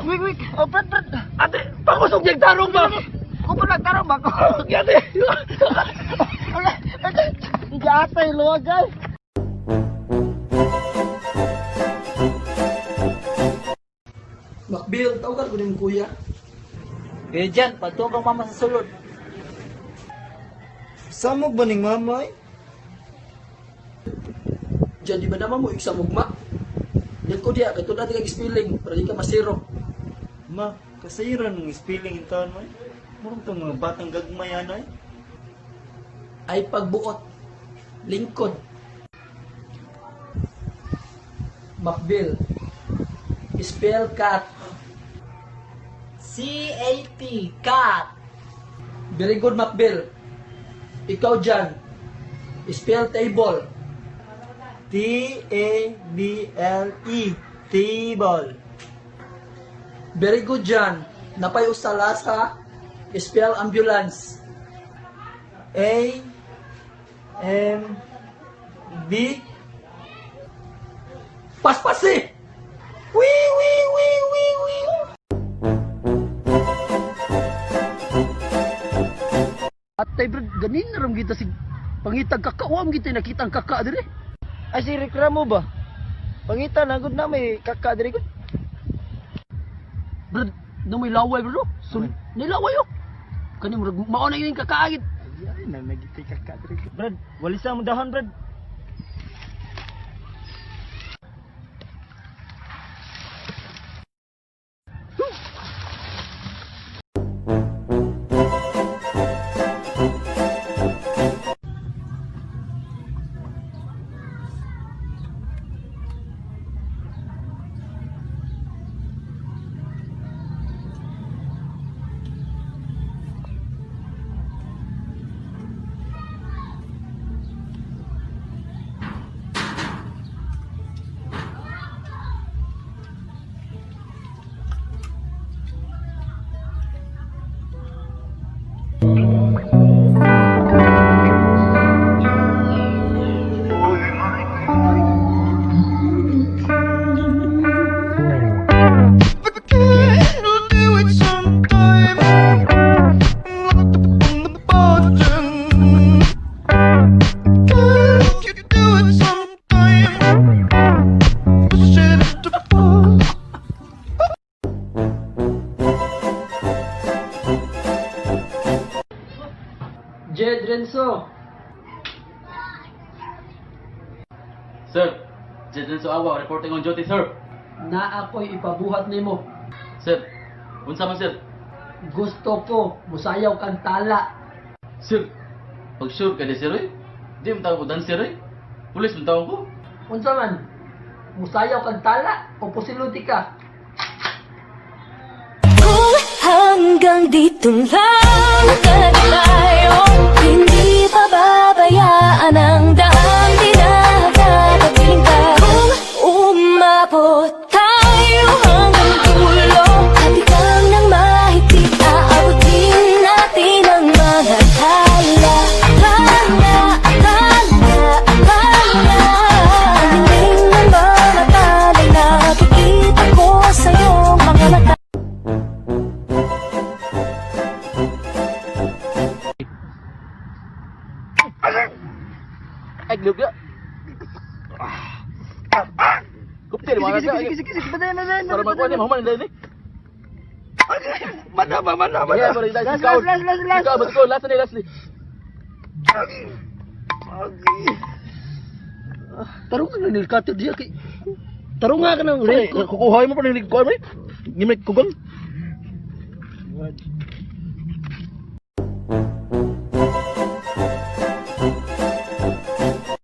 Wik. Oh, Brad. Ate, pakusog yung tarong ba? Ako pa nagtarong ba ko? Ate. Hindi atay, luwag guys. Makbil, tawagan ko din kuya. Kaya dyan, patuwa kang mama sa sulod. Samog ba ning mamay? Diyan di ba naman mo iksa mugma? Yan ko diya, kato dati kag spelling, para di ka masiro. Ma, kasayran ng spelling in taon mo. Murong tong mga batang gagmayan ay. Ay pagbuot, lingkod. Makbil, spell cat. C-A-T, cat. Very good, Makbil. Ikaw dyan, spell table. T-A-B-L-E, table. Very good dyan. Napay usalas ha. Spell ambulance. A-M-B. Paspasi! Wee! Atay bro, ganin na ram kita si pangitag kakawam kita nakita ang kaka dire. Ay, si reklamo ba? Pangita, nagod na may kakadiri ko. Bro, no may laway bro. Sun, nilaway yo. Kani mo mao na yung kakaagit. Ay, nagitay kakadiri ko. Brad, walisa mo dahan, Brad. Jed Renzo. Sir, Jed Renzo Awa, reporting on duty, sir. Na ako'y ipabuhat nimo. Sir, unsa man sir? Gusto ko musayaw kang tala. Sir, pag sure ka di sir eh? Di mo tawag ko dancer eh? Pulis mo tawag ko? Unsa man? Musayaw kang tala o posiluti ka? Kung hanggang dito lang tayo, hindi pababayaan ang daan, di nakakabiling ka. Kung umabot tayo hanggang dulo, hatigang ng mahigpit, aabutin natin ang mga tala. Ang dingding ng mga talay, nakikita ko sa iyong mga mata. Ay, glub ya! Kuptil, mga siya. Sige, badaya. Para makuha niya, mahuman nila ini. Mana ba? Yeah, para ikaw. Ikaw, ba't ko? Last ni. Tarong ka na nilkato diya kay. Tarong nga ka ng Kukuhay mo pa ng kukuha mo eh. Gimik kugang.